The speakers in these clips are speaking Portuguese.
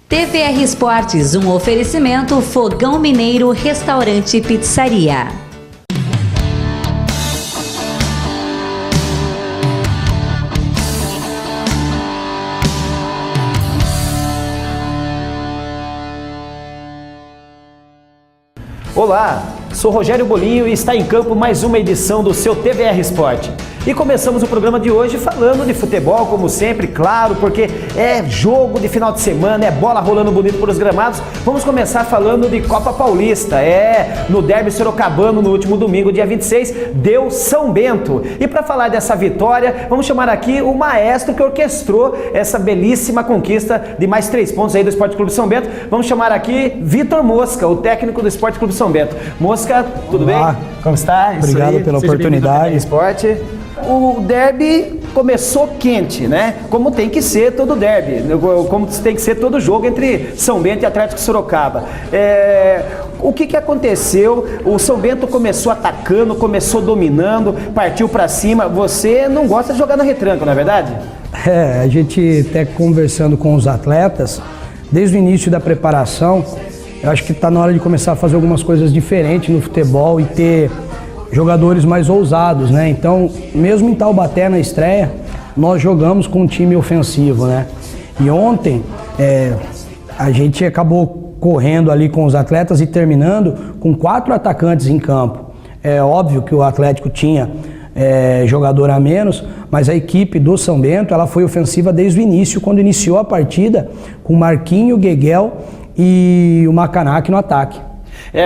TVR Esportes, um oferecimento Fogão Mineiro, Restaurante e Pizzaria. Olá, sou Rogério Bolinho e está em campo mais uma edição do seu TVR Esporte. E começamos o programa de hoje falando de futebol, como sempre, claro, porque é jogo de final de semana, é bola rolando bonito por os gramados. Vamos começar falando de Copa Paulista, no derby sorocabano no último domingo, dia 26, deu São Bento. E para falar dessa vitória, vamos chamar aqui o maestro que orquestrou essa belíssima conquista de mais 3 pontos aí do Esporte Clube São Bento. Vamos chamar aqui Vitor Mosca, o técnico do Esporte Clube São Bento. Mosca, tudo Olá. bem? Como está? Obrigado pela oportunidade. Esporte. O derby começou quente, né? Como tem que ser todo derby, como tem que ser todo jogo entre São Bento e Atlético Sorocaba. O que aconteceu? O São Bento começou atacando, começou dominando, partiu para cima. Você não gosta de jogar na retranca, não é verdade? A gente até conversando com os atletas, desde o início da preparação, eu acho que está na hora de começar a fazer algumas coisas diferentes no futebol e ter jogadores mais ousados, né? Então, mesmo em Taubaté na estreia, nós jogamos com um time ofensivo, né? E ontem a gente acabou correndo ali com os atletas e terminando com 4 atacantes em campo. É óbvio que o Atlético tinha jogador a menos, mas a equipe do São Bento ela foi ofensiva desde o início, quando iniciou a partida com Marquinho, Gueguel e o Macanac no ataque.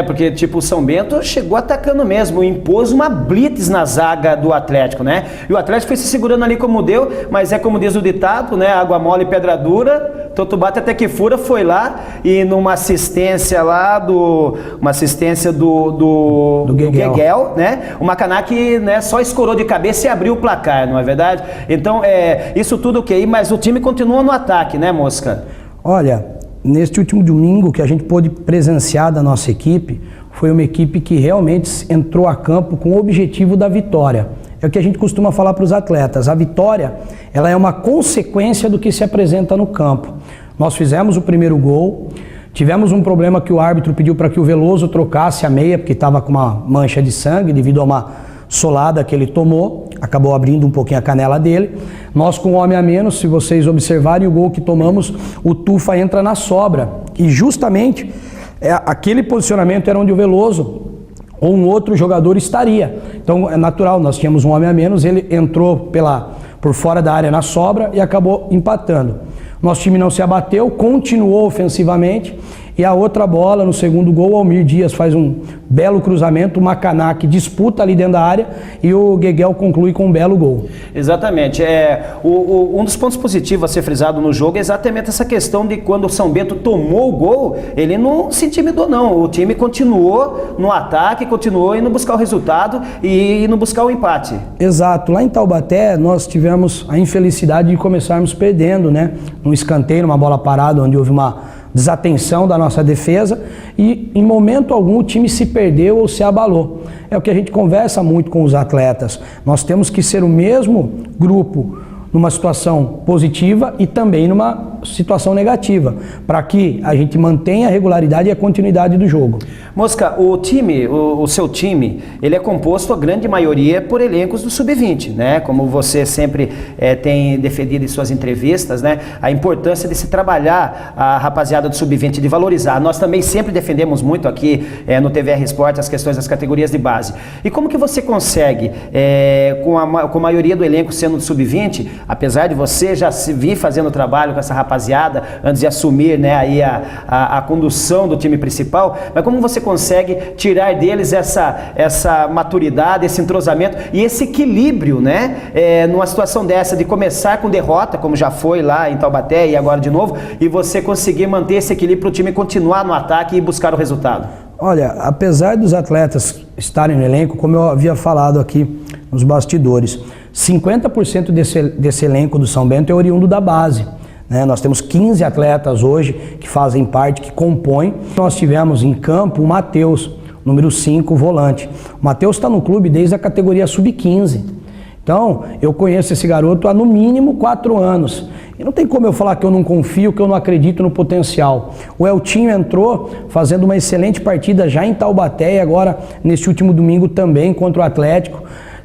Porque tipo, o São Bento chegou atacando mesmo, impôs uma blitz na zaga do Atlético, né? E o Atlético foi se segurando ali como deu, mas como diz o ditado, né? Água mole e pedra dura, tanto bate até que fura, foi lá e numa assistência lá do Gueguel, né? O Macanac, né, só escorou de cabeça e abriu o placar, não é verdade? Então, isso tudo ok, mas o time continua no ataque, né, Mosca? Olha, neste último domingo que a gente pôde presenciar da nossa equipe, foi uma equipe que realmente entrou a campo com o objetivo da vitória. É o que a gente costuma falar para os atletas, a vitória ela é uma consequência do que se apresenta no campo. Nós fizemos o primeiro gol, tivemos um problema que o árbitro pediu para que o Veloso trocasse a meia, porque estava com uma mancha de sangue devido a uma solada que ele tomou, acabou abrindo um pouquinho a canela dele. Nós com um homem a menos, se vocês observarem o gol que tomamos, o Tufa entra na sobra. E justamente aquele posicionamento era onde o Veloso ou um outro jogador estaria. Então é natural, nós tínhamos um homem a menos, ele entrou por fora da área na sobra e acabou empatando. Nosso time não se abateu, continuou ofensivamente. E a outra bola, no segundo gol, o Almir Dias faz um belo cruzamento, o Macanac disputa ali dentro da área e o Gueguel conclui com um belo gol. Exatamente. Um dos pontos positivos a ser frisado no jogo é exatamente essa questão de quando o São Bento tomou o gol, ele não se intimidou não. O time continuou no ataque, continuou indo buscar o resultado e indo buscar o empate. Exato. Lá em Taubaté, nós tivemos a infelicidade de começarmos perdendo, né? Num escanteio, numa bola parada, onde houve uma desatenção da nossa defesa e em momento algum o time se perdeu ou se abalou. É o que a gente conversa muito com os atletas. Nós temos que ser o mesmo grupo numa situação positiva e também numa situação negativa, para que a gente mantenha a regularidade e a continuidade do jogo. Mosca, o seu time, ele é composto, a grande maioria, por elencos do Sub-20, né? Como você sempre tem defendido em suas entrevistas, né? A importância de se trabalhar a rapaziada do Sub-20, de valorizar. Nós também sempre defendemos muito aqui no TVR Esporte as questões das categorias de base. E como que você consegue, com a maioria do elenco sendo do Sub-20, apesar de você já se vir fazendo trabalho com essa rapaziada antes de assumir, né, aí a condução do time principal, mas como você consegue tirar deles essa maturidade, esse entrosamento e esse equilíbrio, né, numa situação dessa de começar com derrota, como já foi lá em Taubaté e agora de novo, e você conseguir manter esse equilíbrio para o time continuar no ataque e buscar o resultado? Olha, apesar dos atletas estarem no elenco, como eu havia falado aqui nos bastidores, 50% desse elenco do São Bento é oriundo da base. Nós temos 15 atletas hoje que fazem parte, que compõem. Nós tivemos em campo o Matheus, número 5, volante. O Matheus está no clube desde a categoria Sub-15. Então, eu conheço esse garoto há no mínimo 4 anos. E não tem como eu falar que eu não confio, que eu não acredito no potencial. O Eltinho entrou fazendo uma excelente partida já em Taubaté e agora neste último domingo também contra o Atlético.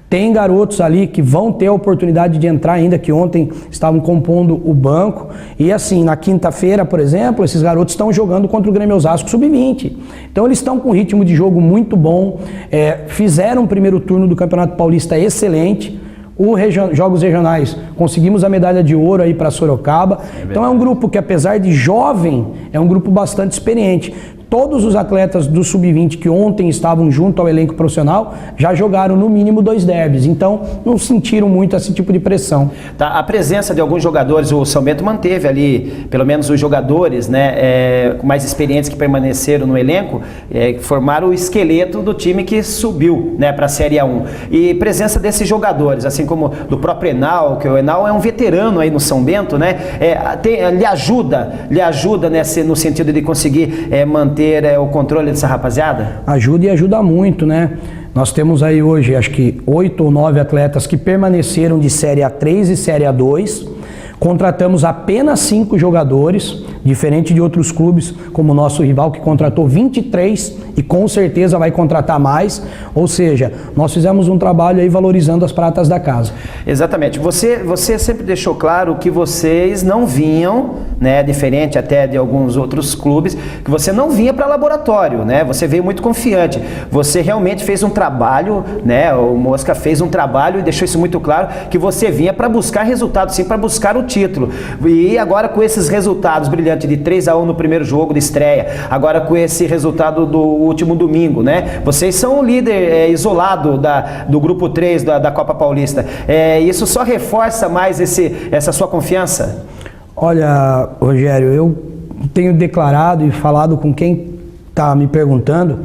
Tem garotos ali que vão ter a oportunidade de entrar ainda, que ontem estavam compondo o banco. E assim, na quinta-feira, por exemplo, esses garotos estão jogando contra o Grêmio Osasco Sub-20. Então eles estão com um ritmo de jogo muito bom, fizeram um primeiro turno do Campeonato Paulista excelente. Jogos regionais, conseguimos a medalha de ouro aí para Sorocaba. Então é um grupo que, apesar de jovem, é um grupo bastante experiente. Todos os atletas do Sub-20 que ontem estavam junto ao elenco profissional já jogaram no mínimo 2 derbys, então não sentiram muito esse tipo de pressão. Tá, a presença de alguns jogadores, o São Bento manteve ali, pelo menos os jogadores, né, mais experientes que permaneceram no elenco, formaram o esqueleto do time que subiu, né, para a Série A1. E presença desses jogadores, assim como do próprio Enal, que o Enal é um veterano aí no São Bento, né, lhe ajuda no sentido de conseguir manter o controle dessa rapaziada? Ajuda e ajuda muito, né? Nós temos aí hoje, acho que 8 ou 9 atletas que permaneceram de Série A3 e Série A2. Contratamos apenas 5 jogadores, diferente de outros clubes, como o nosso rival, que contratou 23 e com certeza vai contratar mais. Ou seja, nós fizemos um trabalho aí valorizando as pratas da casa. Exatamente. Você sempre deixou claro que vocês não vinham, né, diferente até de alguns outros clubes, que você não vinha para laboratório, né? Você veio muito confiante. Você realmente fez um trabalho, né? O Mosca fez um trabalho e deixou isso muito claro, que você vinha para buscar resultados, sim, para buscar o título. E agora com esses resultados brilhantes de 3-1 no primeiro jogo de estreia, agora com esse resultado do último domingo, né? Vocês são o líder isolado do grupo 3 da Copa Paulista. Isso só reforça mais essa sua confiança? Olha, Rogério, eu tenho declarado e falado com quem está me perguntando,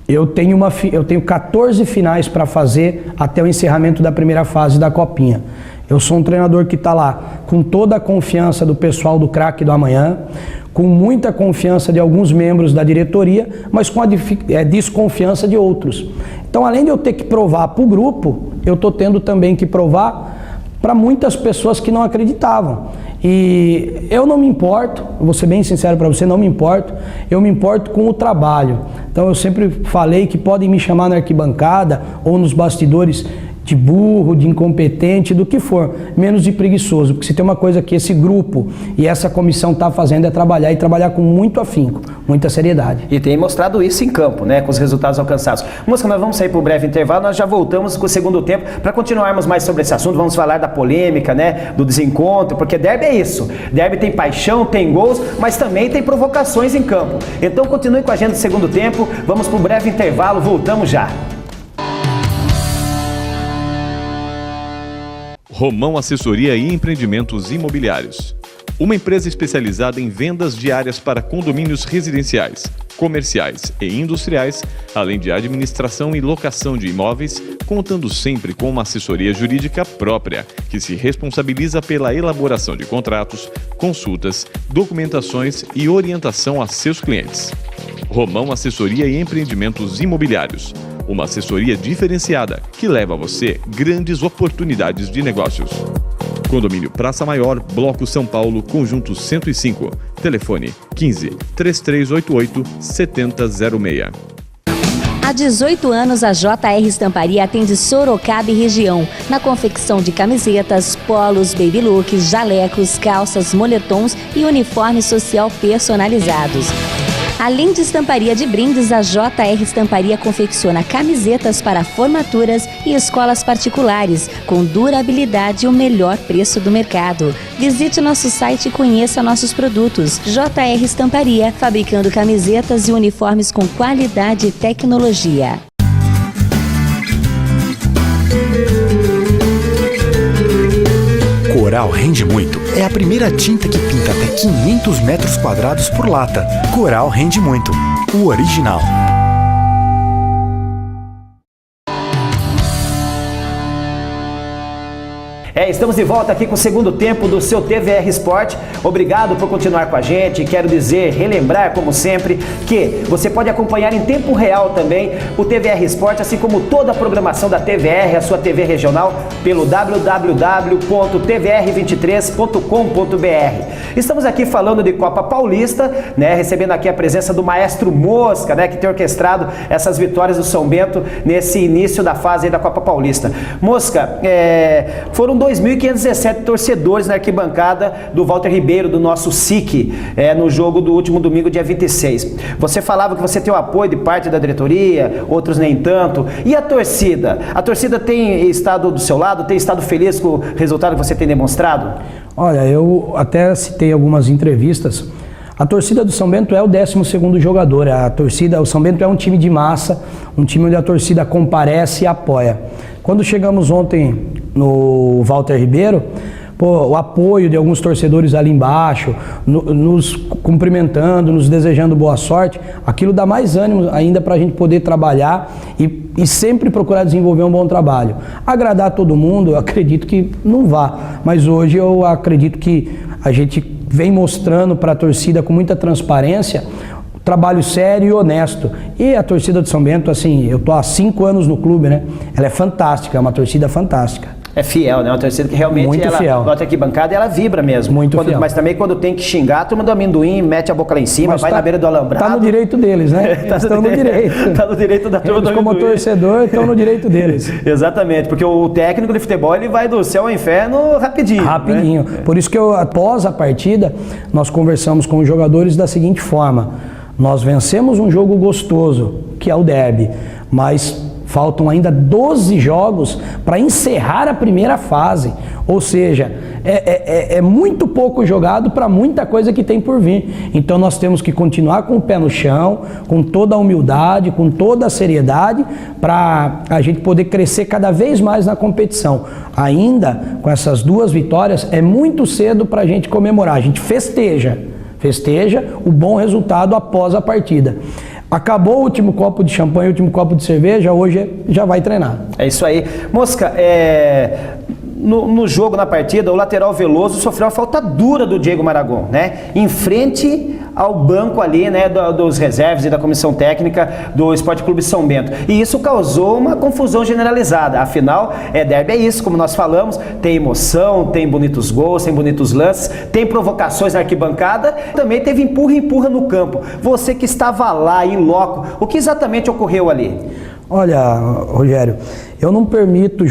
eu tenho 14 finais para fazer até o encerramento da primeira fase da Copinha. Eu sou um treinador que está lá com toda a confiança do pessoal do Craque do Amanhã, com muita confiança de alguns membros da diretoria, mas com a desconfiança de outros. Então, além de eu ter que provar para o grupo, eu estou tendo também que provar para muitas pessoas que não acreditavam. E eu não me importo, vou ser bem sincero para você, não me importo, eu me importo com o trabalho. Então eu sempre falei que podem me chamar na arquibancada ou nos bastidores de burro, de incompetente, do que for, menos de preguiçoso, porque se tem uma coisa que esse grupo e essa comissão está fazendo é trabalhar, e trabalhar com muito afinco, muita seriedade. E tem mostrado isso em campo, né, com os resultados alcançados. Mosca, nós vamos sair para um breve intervalo, nós já voltamos com o segundo tempo para continuarmos mais sobre esse assunto, vamos falar da polêmica, né, do desencontro, porque derby é isso, derby tem paixão, tem gols, mas também tem provocações em campo. Então continue com a gente no segundo tempo, vamos para um breve intervalo, voltamos já. Romão Assessoria e Empreendimentos Imobiliários. Uma empresa especializada em vendas de áreas para condomínios residenciais, comerciais e industriais, além de administração e locação de imóveis, contando sempre com uma assessoria jurídica própria, que se responsabiliza pela elaboração de contratos, consultas, documentações e orientação a seus clientes. Romão Assessoria e Empreendimentos Imobiliários. Uma assessoria diferenciada que leva a você grandes oportunidades de negócios. Condomínio Praça Maior, Bloco São Paulo, Conjunto 105. Telefone 15 3388 7006. Há 18 anos, a JR Estamparia atende Sorocaba e região, na confecção de camisetas, polos, baby looks, jalecos, calças, moletons e uniforme social personalizados. Além de estamparia de brindes, a JR Estamparia confecciona camisetas para formaturas e escolas particulares, com durabilidade e o melhor preço do mercado. Visite nosso site e conheça nossos produtos. JR Estamparia, fabricando camisetas e uniformes com qualidade e tecnologia. Coral rende muito. É a primeira tinta que pinta até 500 metros quadrados por lata. Coral rende muito. O original. Estamos de volta aqui com o segundo tempo do seu TVR Sport. Obrigado por continuar com a gente. Quero dizer, relembrar, como sempre, que você pode acompanhar em tempo real também o TVR Sport, assim como toda a programação da TVR, a sua TV regional, pelo www.tvr23.com.br. Estamos aqui falando de Copa Paulista, né, recebendo aqui a presença do maestro Mosca, né, que tem orquestrado essas vitórias do São Bento nesse início da fase aí da Copa Paulista. Mosca, foram 2.517 torcedores na arquibancada do Walter Ribeiro, do nosso SIC, no jogo do último domingo, dia 26. Você falava que você tem o apoio de parte da diretoria, outros nem tanto. E a torcida? A torcida tem estado do seu lado, tem estado feliz com o resultado que você tem demonstrado? Olha, eu até citei algumas entrevistas. A torcida do São Bento é o 12º jogador. O São Bento é um time de massa, um time onde a torcida comparece e apoia. Quando chegamos ontem no Walter Ribeiro, o apoio de alguns torcedores ali embaixo, nos cumprimentando, nos desejando boa sorte, aquilo dá mais ânimo ainda para a gente poder trabalhar e sempre procurar desenvolver um bom trabalho. Agradar todo mundo, eu acredito que não vá, mas hoje eu acredito que a gente vem mostrando para a torcida com muita transparência trabalho sério e honesto. E a torcida de São Bento, assim, eu tô há 5 anos no clube, né? Ela é fantástica, é uma torcida fantástica. É fiel, né? Uma torcida que realmente muito ela fiel. Bota aqui bancada e ela vibra mesmo. Muito fiel. Mas também quando tem que xingar, a turma do amendoim mete a boca lá em cima, vai na beira do alambrado. Tá no direito deles, né? Estão no direito. Tá no direito da turma do amendoim. Como torcedor, estão no direito deles. Exatamente, porque o técnico de futebol, ele vai do céu ao inferno rapidinho. Rapidinho. Né? Por isso que após a partida, nós conversamos com os jogadores da seguinte forma: nós vencemos um jogo gostoso, que é o derby, mas faltam ainda 12 jogos para encerrar a primeira fase. Ou seja, é muito pouco jogado para muita coisa que tem por vir. Então nós temos que continuar com o pé no chão, com toda a humildade, com toda a seriedade, para a gente poder crescer cada vez mais na competição. Ainda com essas 2 vitórias, é muito cedo para a gente comemorar. A gente festeja o bom resultado após a partida. Acabou o último copo de champanhe, o último copo de cerveja, hoje já vai treinar. É isso aí. Mosca, no jogo, na partida, o lateral Veloso sofreu uma falta dura do Diego Maragon, né? Em frente ao banco ali, né, dos reservas e da comissão técnica do Esporte Clube São Bento. E isso causou uma confusão generalizada. Afinal, derby é isso, como nós falamos, tem emoção, tem bonitos gols, tem bonitos lances, tem provocações na arquibancada, também teve empurra no campo. Você que estava lá, em loco, o que exatamente ocorreu ali? Olha, Rogério, eu não permito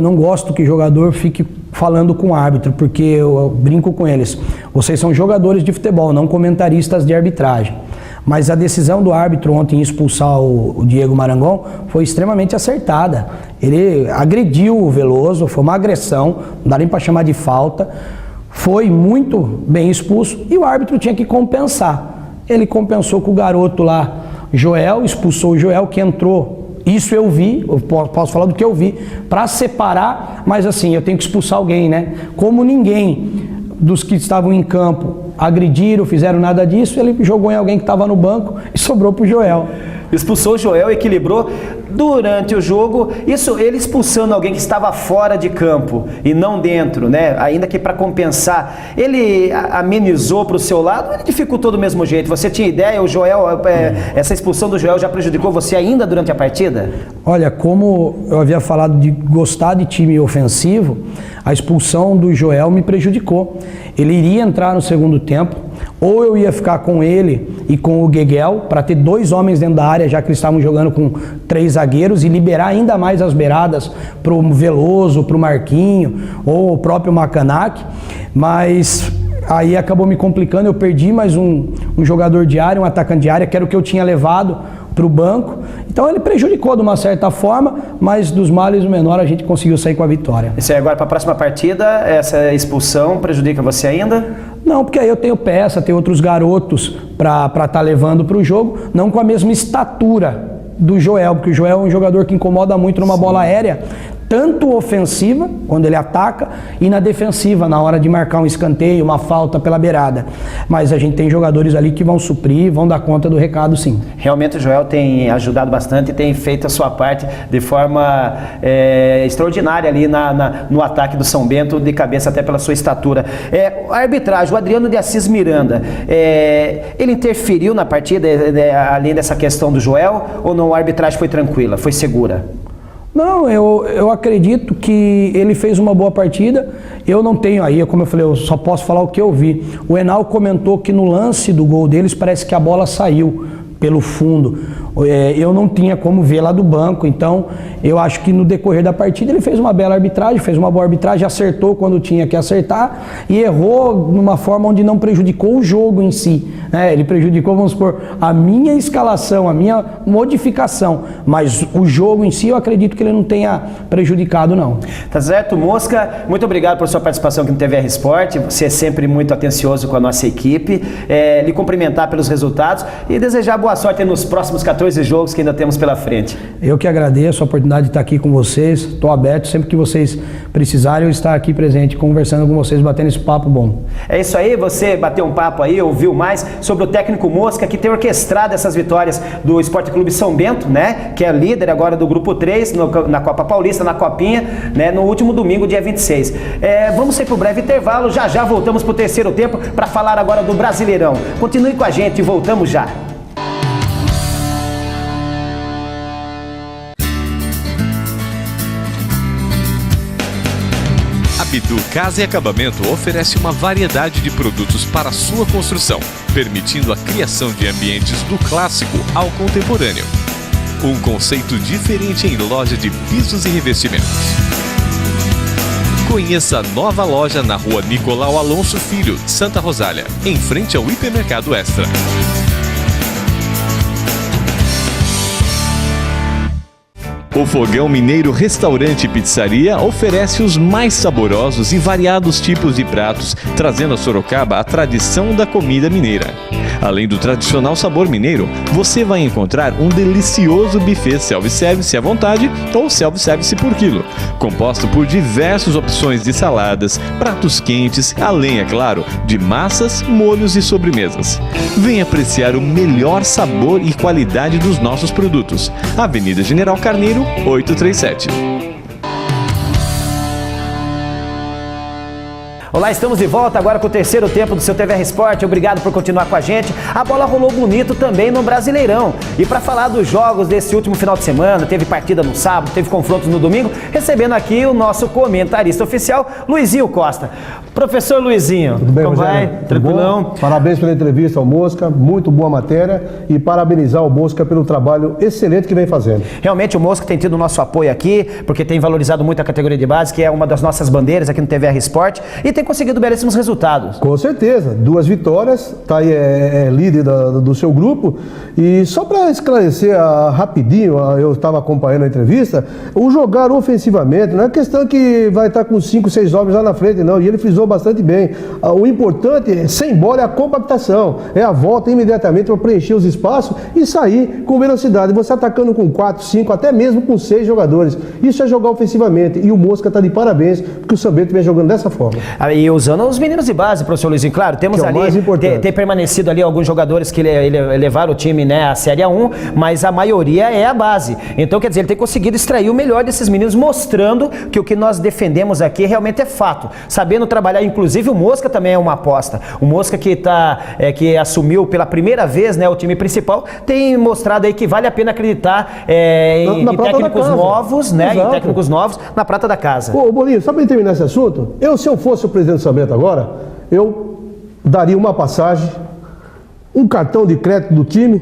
não gosto que jogador fique falando com o árbitro, porque eu brinco com eles. Vocês são jogadores de futebol, não comentaristas de arbitragem. Mas a decisão do árbitro ontem em expulsar o Diego Marangon foi extremamente acertada. Ele agrediu o Veloso, foi uma agressão, não dá nem para chamar de falta. Foi muito bem expulso e o árbitro tinha que compensar. Ele compensou com o garoto lá, Joel, expulsou o Joel, que entrou. Isso eu vi, eu posso falar do que eu vi, para separar, mas assim, eu tenho que expulsar alguém, né? Como ninguém dos que estavam em campo agrediram, fizeram nada disso, ele jogou em alguém que estava no banco e sobrou para o Joel. Expulsou o Joel, equilibrou durante o jogo. Isso, ele expulsando alguém que estava fora de campo e não dentro, né? Ainda que para compensar, ele amenizou para o seu lado ou ele dificultou do mesmo jeito? Você tinha ideia? O Joel, essa expulsão do Joel já prejudicou você ainda durante a partida? Olha, como eu havia falado de gostar de time ofensivo, a expulsão do Joel me prejudicou. Ele iria entrar no segundo tempo, ou eu ia ficar com ele e com o Gueguel para ter 2 homens dentro da área, já que eles estavam jogando com 3 zagueiros, e liberar ainda mais as beiradas para o Veloso, para o Marquinho ou o próprio Macanac, mas aí acabou me complicando. Eu perdi mais um jogador de área, um atacante de área, que era o que eu tinha levado para o banco. Então ele prejudicou de uma certa forma, mas dos males o menor, a gente conseguiu sair com a vitória. Isso aí, agora para a próxima partida, essa expulsão prejudica você ainda? Não, porque aí eu tenho peça, tenho outros garotos para estar levando para o jogo, não com a mesma estatura do Joel, porque o Joel é um jogador que incomoda muito numa bola aérea, tanto ofensiva, quando ele ataca, e na defensiva, na hora de marcar um escanteio, uma falta pela beirada. Mas a gente tem jogadores ali que vão suprir, vão dar conta do recado, sim. Realmente o Joel tem ajudado bastante e tem feito a sua parte de forma extraordinária ali no ataque do São Bento, de cabeça até pela sua estatura. A arbitragem, o Adriano de Assis Miranda, ele interferiu na partida, além dessa questão do Joel, ou não? A arbitragem foi tranquila, foi segura? Não, eu acredito que ele fez uma boa partida. Eu não tenho aí, como eu falei, eu só posso falar o que eu vi. O Enal comentou que no lance do gol deles parece que a bola saiu pelo fundo. Eu não tinha como ver lá do banco, então eu acho que no decorrer da partida ele fez uma bela arbitragem, fez uma boa arbitragem, acertou quando tinha que acertar e errou numa forma onde não prejudicou o jogo em si, né? Ele prejudicou, vamos supor, a minha escalação, a minha modificação, mas o jogo em si eu acredito que ele não tenha prejudicado, não. Tá certo, Mosca, muito obrigado por sua participação aqui no TVR Sport, você é sempre muito atencioso com a nossa equipe, lhe cumprimentar pelos resultados e desejar boa sorte nos próximos 14 jogos que ainda temos pela frente. Eu que agradeço a oportunidade de estar aqui com vocês, estou aberto, sempre que vocês precisarem eu estar aqui presente, conversando com vocês, batendo esse papo bom. É isso aí, você bateu um papo aí, ouviu mais sobre o técnico Mosca, que tem orquestrado essas vitórias do Esporte Clube São Bento, né, que é líder agora do Grupo 3, na Copa Paulista, na Copinha, né, no último domingo, dia 26. Vamos ir para o breve intervalo, já voltamos para o terceiro tempo para falar agora do Brasileirão. Continue com a gente e voltamos já. Bidu Casa e Acabamento oferece uma variedade de produtos para a sua construção, permitindo a criação de ambientes do clássico ao contemporâneo. Um conceito diferente em loja de pisos e revestimentos. Conheça a nova loja na rua Nicolau Alonso Filho, Santa Rosália, em frente ao Hipermercado Extra. O Fogão Mineiro Restaurante e Pizzaria oferece os mais saborosos e variados tipos de pratos, trazendo a Sorocaba a tradição da comida mineira. Além do tradicional sabor mineiro, você vai encontrar um delicioso buffet self-service à vontade ou self-service por quilo, composto por diversas opções de saladas, pratos quentes, além, é claro, de massas, molhos e sobremesas. Venha apreciar o melhor sabor e qualidade dos nossos produtos. Avenida General Carneiro, 837. Olá, estamos de volta agora com o terceiro tempo do seu TVR Sport. Obrigado por continuar com a gente. A bola rolou bonito também no Brasileirão. E para falar dos jogos desse último final de semana, teve partida no sábado, teve confrontos no domingo, recebendo aqui o nosso comentarista oficial, Luizinho Costa. Professor Luizinho, tudo bem, como vai? Tranquilão? Bom? Parabéns pela entrevista ao Mosca, muito boa matéria e parabenizar o Mosca pelo trabalho excelente que vem fazendo. Realmente o Mosca tem tido o nosso apoio aqui, porque tem valorizado muito a categoria de base, que é uma das nossas bandeiras aqui no TVR Sport, e tem conseguido belíssimos resultados. Com certeza, 2 vitórias, tá aí, é líder do seu grupo. E só para esclarecer rapidinho, eu estava acompanhando a entrevista, o jogar ofensivamente, não é questão que vai estar com 5, 6 homens lá na frente, não, e ele frisou bastante bem. O importante, sem bola, é a compactação, é a volta imediatamente para preencher os espaços e sair com velocidade, você atacando com 4, 5, até mesmo com 6 jogadores. Isso é jogar ofensivamente, e o Mosca está de parabéns, porque o São Bento vem jogando dessa forma. E usando os meninos de base, professor Luizinho, claro, temos que é ali, ter permanecido ali alguns jogadores que levaram o time, né, à Série A1, mas a maioria é a base. Então, quer dizer, ele tem conseguido extrair o melhor desses meninos, mostrando que o que nós defendemos aqui realmente é fato. Sabendo trabalhar, inclusive o Mosca também é uma aposta. O Mosca que assumiu pela primeira vez, né, o time principal, tem mostrado aí que vale a pena acreditar em técnicos novos, né, em técnicos novos na prata da casa. Ô, Bolinho, só para terminar esse assunto, se eu fosse o presidente do São Bento agora, eu daria uma passagem, um cartão de crédito do time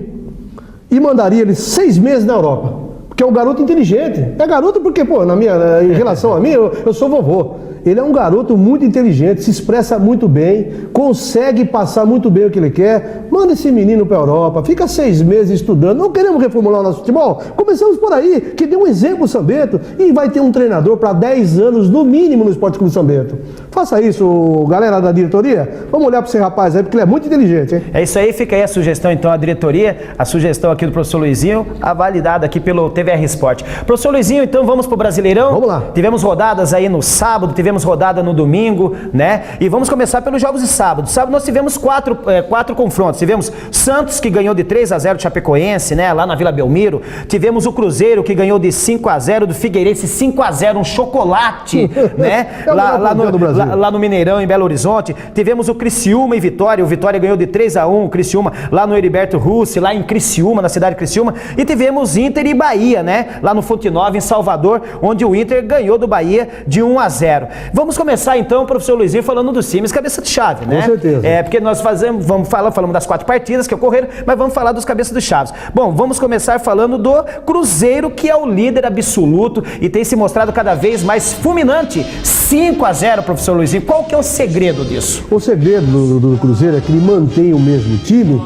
e mandaria ele 6 meses na Europa. Porque é um garoto inteligente. É garoto porque, pô, em relação a mim, eu sou vovô. Ele é um garoto muito inteligente, se expressa muito bem, consegue passar muito bem o que ele quer. Manda esse menino para a Europa, fica 6 meses estudando. Não queremos reformular o nosso futebol? Começamos por aí, que dê um exemplo o São Bento e vai ter um treinador para 10 anos no mínimo no Esporte Clube São Bento. Faça isso, galera da diretoria. Vamos olhar para esse rapaz aí, porque ele é muito inteligente, hein? É isso aí, fica aí a sugestão então à diretoria, a sugestão aqui do professor Luizinho, a validada aqui pelo TVR Sport. Professor Luizinho, então vamos pro Brasileirão? Vamos lá. Tivemos rodadas aí no sábado, tivemos rodada no domingo, né? E vamos começar pelos jogos de sábado. Sábado nós tivemos quatro confrontos. Tivemos Santos, que ganhou de 3-0 do Chapecoense, né? Lá na Vila Belmiro. Tivemos o Cruzeiro, que ganhou de 5-0 do Figueirense, 5-0, um chocolate, né? Lá no Mineirão, em Belo Horizonte. Tivemos o Criciúma e Vitória. O Vitória ganhou de 3-1, o Criciúma lá no Heriberto Russi, lá em Criciúma, na cidade de Criciúma. E tivemos Inter e Bahia, né? Lá no Fonte Nova, em Salvador, onde o Inter ganhou do Bahia de 1-0. Vamos começar então, professor Luizinho, falando dos times cabeça de chave, né? Com certeza. Porque nós falamos das 4 partidas que ocorreram, mas vamos falar dos cabeças de chaves. Bom, vamos começar falando do Cruzeiro, que é o líder absoluto e tem se mostrado cada vez mais fulminante. 5-0, professor Luizinho. Qual que é o segredo disso? O segredo do Cruzeiro é que ele mantém o mesmo time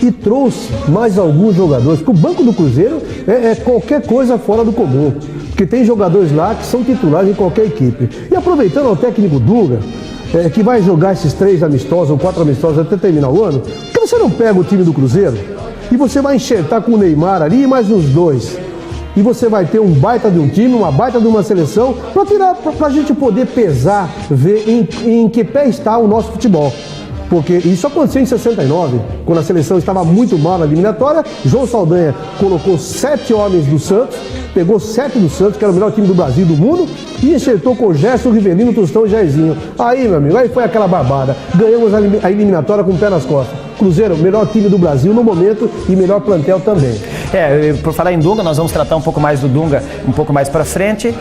e trouxe mais alguns jogadores, porque o banco do Cruzeiro é qualquer coisa fora do comum, porque tem jogadores lá que são titulares em qualquer equipe. E aproveitando o técnico Dunga, que vai jogar esses 3 amistosos ou 4 amistosos até terminar o ano, por que você não pega o time do Cruzeiro e você vai enxertar com o Neymar ali e mais uns 2? E você vai ter um baita de um time, uma baita de uma seleção, para a gente poder pesar, ver em que pé está o nosso futebol. Porque isso aconteceu em 69, quando a seleção estava muito mal na eliminatória. João Saldanha colocou 7 homens do Santos, pegou 7 do Santos, que era o melhor time do Brasil e do mundo, e acertou com o Gerson, Rivelino, Tostão e Jairzinho. Aí, meu amigo, aí foi aquela barbada. Ganhamos a eliminatória com o pé nas costas. Cruzeiro, melhor time do Brasil no momento e melhor plantel também. Por falar em Dunga, nós vamos tratar um pouco mais do Dunga um pouco mais para frente,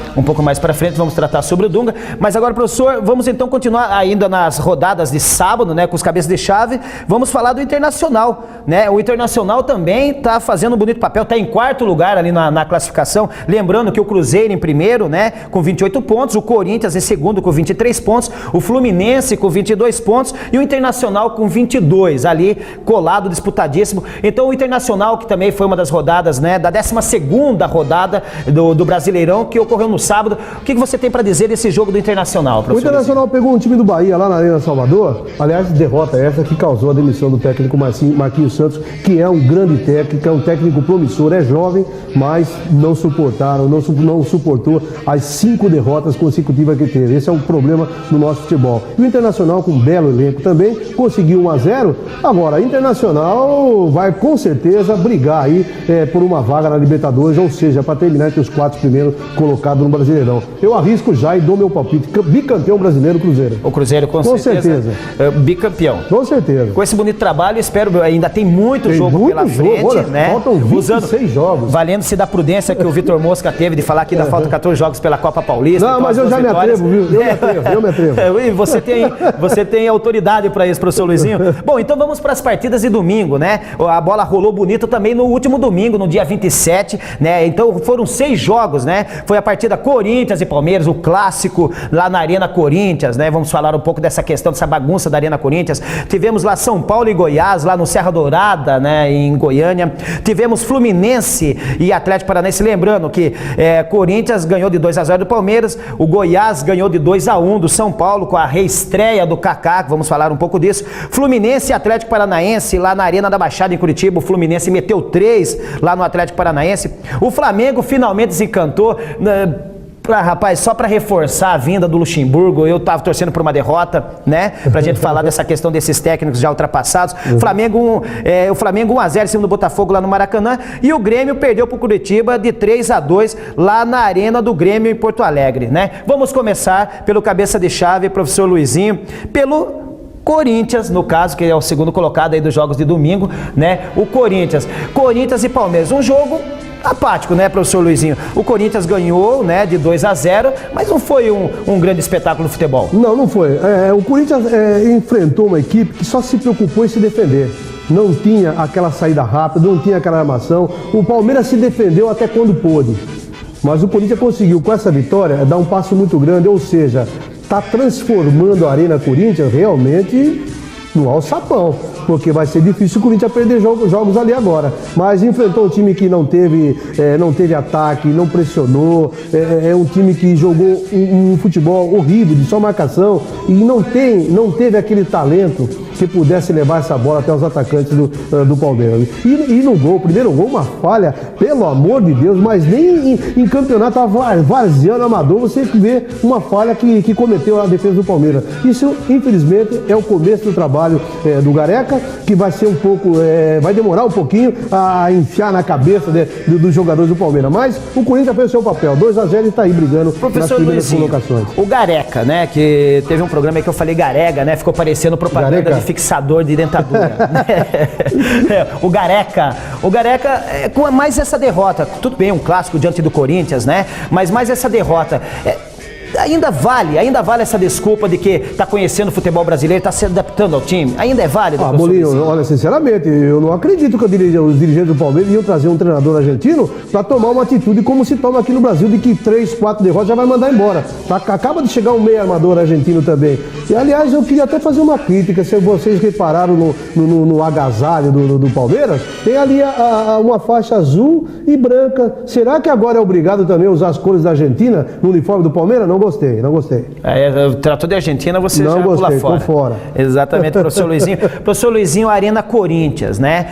vamos tratar sobre o Dunga. Mas agora, professor, vamos então continuar ainda nas rodadas de sábado, né, com os cabeças de chave. Vamos falar do Internacional, né? O Internacional também está fazendo um bonito papel, está em 4º lugar ali na classificação. Lembrando que o Cruzeiro em primeiro, né, com 28 pontos, o Corinthians em segundo com 23 pontos, o Fluminense com 22 pontos e o Internacional com 22, ali colado, disputadíssimo. Então o Internacional, que também foi uma das rodadas, né, da 12ª rodada do Brasileirão, que ocorreu no sábado. O que você tem para dizer desse jogo do Internacional, professor? O Internacional pegou um time do Bahia lá na Arena Salvador, aliás, derrota essa que causou a demissão do técnico Marquinhos Santos, que é um grande técnico, é um técnico promissor, é jovem, mas não suportou as 5 derrotas consecutivas que teve. Esse é um problema no nosso futebol. E o Internacional, com um belo elenco também, conseguiu 1-0. Agora, o Internacional vai com certeza brigar aí por uma vaga na Libertadores, ou seja, para terminar entre os 4 primeiros colocados no Brasileirão. Eu arrisco já e dou meu palpite. Bicampeão brasileiro, Cruzeiro. O Cruzeiro, com certeza. Bicampeão. Com certeza. Com esse bonito trabalho, espero, ainda tem muito jogo pela frente, olha, né? Faltam 26 jogos. Valendo-se da prudência que o Vitor Mosca teve de falar que ainda faltam 14 jogos pela Copa Paulista. Não, então mas eu já me atrevo, viu? Eu me atrevo. E você tem autoridade para isso, professor Luizinho. Bom, então vamos para as partidas de domingo, né? A bola rolou bonito também no último domingo, no dia 27, né? Então foram 6 jogos, né? Foi a partida Corinthians e Palmeiras, o clássico lá na Arena Corinthians, né? Vamos falar um pouco dessa questão, dessa bagunça da Arena Corinthians. Tivemos lá São Paulo e Goiás, lá no Serra Dourada, né? Em Goiânia. Tivemos Fluminense e Atlético Paranaense, lembrando que Corinthians ganhou de 2-0 do Palmeiras, o Goiás ganhou de 2-1 do São Paulo, com a reestreia do Kaká, vamos falar um pouco disso. Fluminense e Atlético Paranaense, lá na Arena da Baixada em Curitiba, o Fluminense meteu 3 lá no Atlético Paranaense. O Flamengo finalmente desencantou. Rapaz, só para reforçar a vinda do Luxemburgo, eu tava torcendo por uma derrota, né? Pra gente falar dessa questão desses técnicos já ultrapassados. O Flamengo 1-0 em cima do Botafogo lá no Maracanã, e o Grêmio perdeu pro Curitiba de 3-2 lá na Arena do Grêmio em Porto Alegre, né? Vamos começar pelo cabeça de chave, professor Luizinho, pelo Corinthians, no caso, que é o segundo colocado aí dos jogos de domingo, né? O Corinthians e Palmeiras, um jogo apático, né, professor Luizinho? O Corinthians ganhou, né, de 2-0, mas não foi um grande espetáculo no futebol. Não foi. O Corinthians enfrentou uma equipe que só se preocupou em se defender. Não tinha aquela saída rápida, não tinha aquela armação. O Palmeiras se defendeu até quando pôde. Mas o Corinthians conseguiu, com essa vitória, dar um passo muito grande, ou seja, está transformando a Arena Corinthians realmente no alçapão. porque vai ser difícil o Corinthians perder jogos ali agora. Mas enfrentou um time que não teve ataque, não pressionou, é um time que jogou um futebol horrível, de só marcação, e não teve aquele talento que pudesse levar essa bola até os atacantes do Palmeiras. E no gol, primeiro gol, uma falha, pelo amor de Deus, mas nem em campeonato varziano amador você vê uma falha que cometeu a defesa do Palmeiras. Isso, infelizmente, é o começo do trabalho do Gareca, que vai ser um pouco, vai demorar um pouquinho a enfiar na cabeça dos jogadores do Palmeiras. Mas o Corinthians fez o seu papel, 2-0 e está aí brigando nas primeiras colocações. O Gareca, né, que teve um programa aí que eu falei Garega, né, ficou parecendo propaganda Gareca. De fixador de dentadura. O Gareca, com mais essa derrota, tudo bem, um clássico diante do Corinthians, né, mas mais essa derrota, ainda vale essa desculpa de que está conhecendo o futebol brasileiro, está se adaptando ao time? Ainda é válido? Bolinho, olha, sinceramente, eu não acredito que os dirigentes do Palmeiras iam trazer um treinador argentino para tomar uma atitude como se toma aqui no Brasil, de que 3, 4 derrotas já vai mandar embora. Acaba de chegar um meio armador argentino também. E, aliás, eu queria até fazer uma crítica, se vocês repararam no agasalho do Palmeiras, tem ali uma faixa azul e branca. Será que agora é obrigado também a usar as cores da Argentina no uniforme do Palmeiras? Não gostei. Tratou de Argentina, você não já gostei, pula fora. fora. Exatamente, professor Luizinho. Professor Luizinho, Arena Corinthians, né?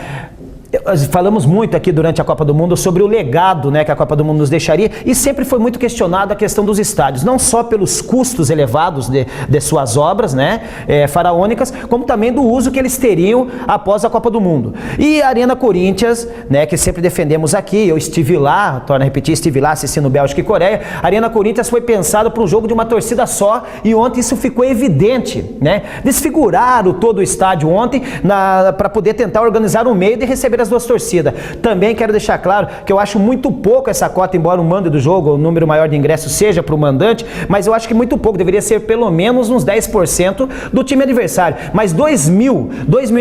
Falamos muito aqui durante a Copa do Mundo sobre o legado, né, que a Copa do Mundo nos deixaria, e sempre foi muito questionada a questão dos estádios, não só pelos custos elevados de suas obras, né, faraônicas, como também do uso que eles teriam após a Copa do Mundo. E a Arena Corinthians, né, que sempre defendemos aqui, eu estive lá, torno a repetir, estive lá assistindo Bélgica e Coreia. A Arena Corinthians foi pensada para um jogo de uma torcida só, e ontem isso ficou evidente, né? Desfiguraram todo o estádio ontem para poder tentar organizar um meio de receber as duas torcidas. Também quero deixar claro que eu acho muito pouco essa cota, embora o mando do jogo, o número maior de ingressos seja para o mandante, mas eu acho que muito pouco, deveria ser pelo menos uns 10% do time adversário. Mas 2 mil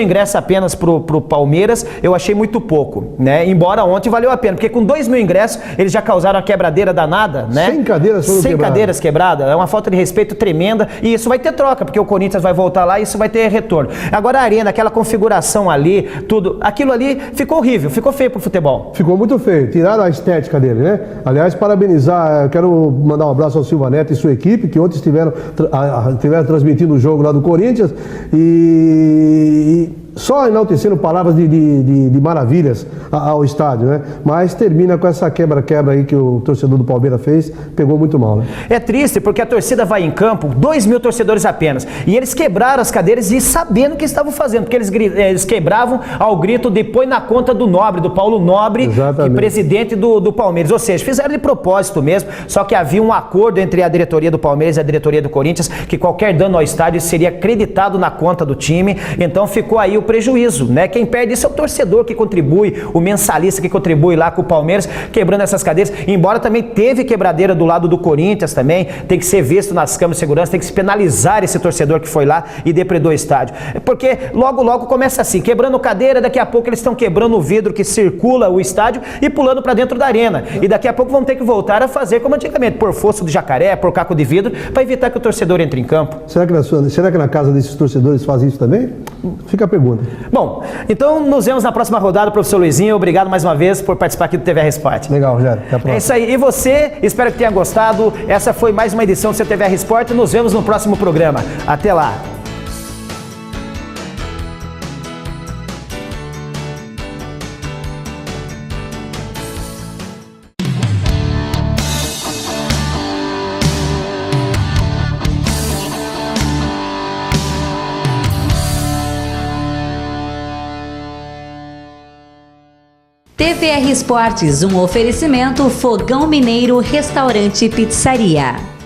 ingressos apenas para o Palmeiras, eu achei muito pouco, né? Embora ontem valeu a pena, porque com 2 mil ingressos, eles já causaram a quebradeira danada, né? 100 cadeiras foram quebradas. 100 cadeiras quebradas, é uma falta de respeito tremenda, e isso vai ter troca, porque o Corinthians vai voltar lá e isso vai ter retorno. Agora a Arena, aquela configuração ali, tudo, aquilo ali ficou horrível, ficou feio pro futebol. Ficou muito feio, tiraram a estética dele, né? Aliás, parabenizar, eu quero mandar um abraço ao Silva Neto e sua equipe, que ontem estiveram transmitindo o jogo lá do Corinthians, e só enaltecendo palavras de maravilhas ao estádio, né? Mas termina com essa quebra-quebra aí que o torcedor do Palmeiras fez, pegou muito mal, né? É triste porque a torcida vai em campo, 2 mil torcedores apenas, e eles quebraram as cadeiras e sabendo o que estavam fazendo, porque eles quebravam ao grito de põe na conta do Nobre, do Paulo Nobre, que presidente do Palmeiras, ou seja, fizeram de propósito mesmo, só que havia um acordo entre a diretoria do Palmeiras e a diretoria do Corinthians, que qualquer dano ao estádio seria acreditado na conta do time, então ficou aí o prejuízo, né? Quem perde isso é o torcedor que contribui, o mensalista que contribui lá com o Palmeiras, quebrando essas cadeiras, embora também teve quebradeira do lado do Corinthians também, tem que ser visto nas câmeras de segurança, tem que se penalizar esse torcedor que foi lá e depredou o estádio, porque logo começa assim, quebrando cadeira, daqui a pouco eles estão quebrando o vidro que circula o estádio e pulando para dentro da arena, e daqui a pouco vão ter que voltar a fazer como antigamente, por fosso de jacaré, por caco de vidro, para evitar que o torcedor entre em campo. Será que na casa desses torcedores fazem isso também? Fica a pergunta. Bom, então nos vemos na próxima rodada, professor Luizinho. Obrigado mais uma vez por participar aqui do TV Esporte. Legal, Rogério. Até a próxima. É isso aí. E você, espero que tenha gostado. Essa foi mais uma edição do seu TV Esporte. Nos vemos no próximo programa. Até lá. TVR Esportes, um oferecimento Fogão Mineiro Restaurante e Pizzaria.